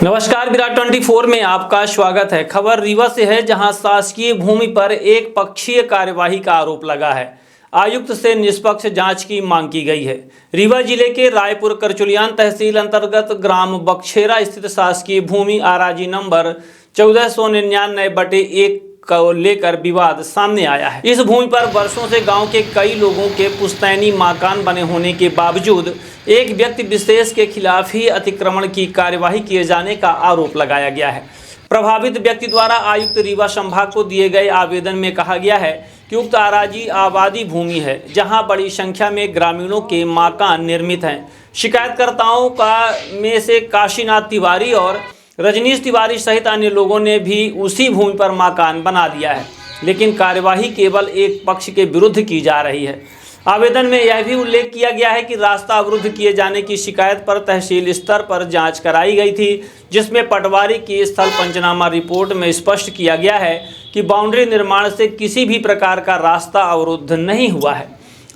नमस्कार, विराट 24 में आपका स्वागत है। खबर रीवा से है, जहां शासकीय भूमि पर एक पक्षीय कार्यवाही का आरोप लगा है। आयुक्त से निष्पक्ष जांच की मांग की गई है। रीवा जिले के रायपुर करचुलियान तहसील अंतर्गत ग्राम बक्छेरा स्थित शासकीय भूमि आराजी नंबर 1499/1 को लेकर विवाद सामने आया है। इस भूमि पर वर्षों से गांव के कई लोगों के पुश्तैनी मकान बने होने के बावजूद एक व्यक्ति विशेष के खिलाफ ही अतिक्रमण की कार्यवाही किए जाने का आरोप लगाया गया है। प्रभावित व्यक्ति द्वारा आयुक्त रीवा संभाग को दिए गए आवेदन में कहा गया है कि उक्त आराजी आबादी भूमि है, जहां बड़ी संख्या में ग्रामीणों के मकान निर्मित हैं। शिकायतकर्ताओं में से काशीनाथ तिवारी और रजनीश तिवारी सहित अन्य लोगों ने भी उसी भूमि पर मकान बना दिया है, लेकिन कार्यवाही केवल एक पक्ष के विरुद्ध की जा रही है। आवेदन में यह भी उल्लेख किया गया है कि रास्ता अवरुद्ध किए जाने की शिकायत पर तहसील स्तर पर जांच कराई गई थी, जिसमें पटवारी की स्थल पंचनामा रिपोर्ट में स्पष्ट किया गया है कि बाउंड्री निर्माण से किसी भी प्रकार का रास्ता अवरुद्ध नहीं हुआ है।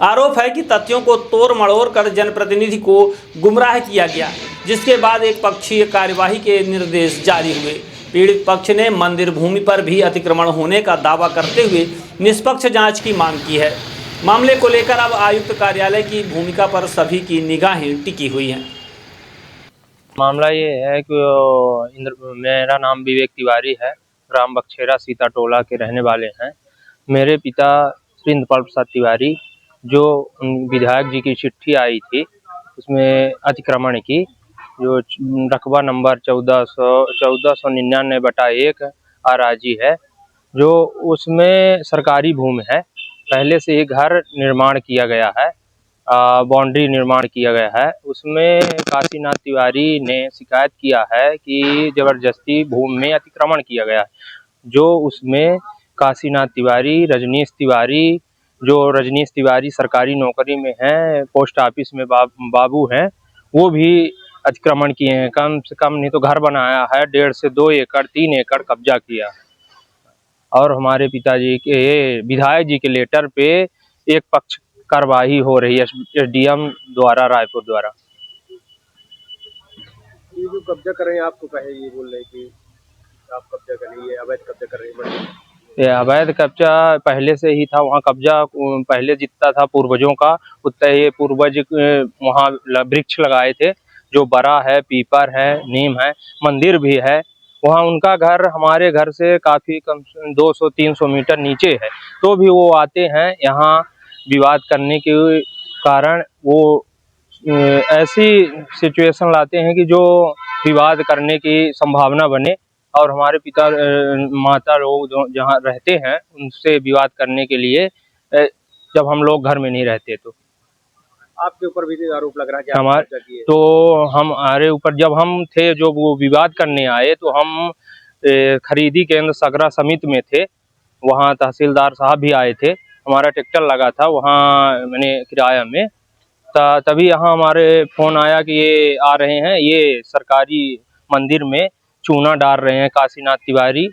आरोप है कि तथ्यों को तोड़ मड़ोड़ कर जनप्रतिनिधि को गुमराह किया गया, जिसके बाद एक पक्षीय कार्यवाही के निर्देश जारी हुए। पीड़ित पक्ष ने मंदिर भूमि पर भी अतिक्रमण होने का दावा करते हुए निष्पक्ष जांच की मांग की है। मामले को लेकर अब आयुक्त कार्यालय की भूमिका पर सभी की निगाहें टिकी हुई हैं। मामला ये है कि मेरा नाम विवेक तिवारी है, ग्राम बक्छेरा सीता टोला के रहने वाले हैं। मेरे पिता श्री इंद्रपाल प्रसाद तिवारी, जो विधायक जी की चिट्ठी आई थी उसमें अतिक्रमण की, जो रकबा नंबर 1499/1 आराजी है, जो उसमें सरकारी भूमि है। पहले से एक घर निर्माण किया गया है, बाउंड्री निर्माण किया गया है। उसमें काशीनाथ तिवारी ने शिकायत किया है कि जबरदस्ती भूमि में अतिक्रमण किया गया है। जो उसमें काशीनाथ तिवारी, रजनीश तिवारी, जो रजनीश तिवारी सरकारी नौकरी में हैं, पोस्ट ऑफिस में बाबू हैं, वो भी अतिक्रमण किए हैं। कम से कम नहीं तो घर बनाया है, 1.5 से 2 एकड़ 3 एकड़ कब्जा किया। और हमारे पिताजी के विधायक जी के लेटर पे एक पक्ष कार्यवाही हो रही है एसडीएम द्वारा, रायपुर द्वारा। ये जो कब्जा कर रहे हैं, आपको कहे ये बोल रहे हैं कि आप कब्जा कर रही है, अवैध कब्जा कर रही है? ये अवैध कब्जा पहले से ही था। वहाँ कब्जा पहले जितना था पूर्वजों का, उतना ये पूर्वज वहाँ वृक्ष लगाए थे, जो बड़ा है, पीपर है, नीम है, मंदिर भी है। वहाँ उनका घर हमारे घर से काफ़ी कम 200-300 मीटर नीचे है, तो भी वो आते हैं यहाँ विवाद करने के कारण। वो ऐसी सिचुएशन लाते हैं कि जो विवाद करने की संभावना बने, और हमारे पिता माता लोग जहाँ रहते हैं उनसे विवाद करने के लिए, जब हम लोग घर में नहीं रहते। तो आपके ऊपर भी आरोप लग रहा है कि हमारे हमारे ऊपर जब हम थे, जो वो विवाद करने आए, तो हम खरीदी केंद्र सगरा समिति में थे। वहाँ तहसीलदार साहब भी आए थे, हमारा ट्रैक्टर लगा था वहाँ, मैंने किराया में। तभी यहाँ हमारे फ़ोन आया कि ये आ रहे हैं, ये सरकारी मंदिर में चूना डाल रहे हैं। काशीनाथ तिवारी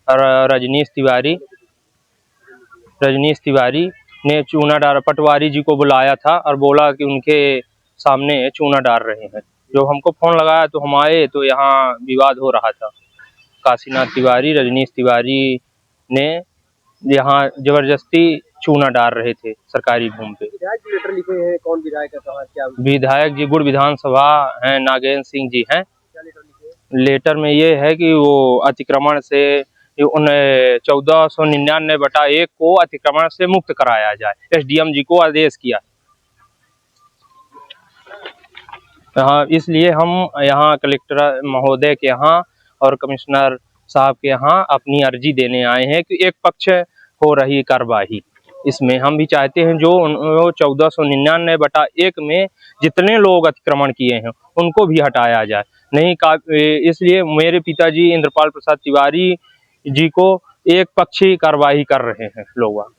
और रजनीश तिवारी ने चूना डाल, पटवारी जी को बुलाया था और बोला कि उनके सामने चूना डाल रहे हैं। जो हमको फ़ोन लगाया तो हम आए, तो यहाँ विवाद हो रहा था। काशीनाथ तिवारी, रजनीश तिवारी ने यहाँ जबरदस्ती चूना डाल रहे थे सरकारी भूमि पे। विधायक जी लेटर लिखे हैं, कौन विधायक है, कहाँ, क्या? विधायक जी गुड़ विधानसभा हैं, नागेंद्र सिंह जी हैं। क्या लेटर लिखे हैं? लेटर में ये है कि वो अतिक्रमण से उन 1499/1 को अतिक्रमण से मुक्त कराया जाए। एसडीएम जी को आदेश किया। हाँ, इसलिए हम यहाँ कलेक्टर महोदय के यहाँ और कमिश्नर साहब के यहाँ अपनी अर्जी देने आए हैं कि एक पक्ष हो रही कार्यवाही, इसमें हम भी चाहते हैं जो 1499/1 में जितने लोग अतिक्रमण किए हैं उनको भी हटाया जाए। नहीं, इसलिए मेरे पिताजी इंद्रपाल प्रसाद तिवारी जी को एक पक्षी कार्यवाही कर रहे हैं लोग।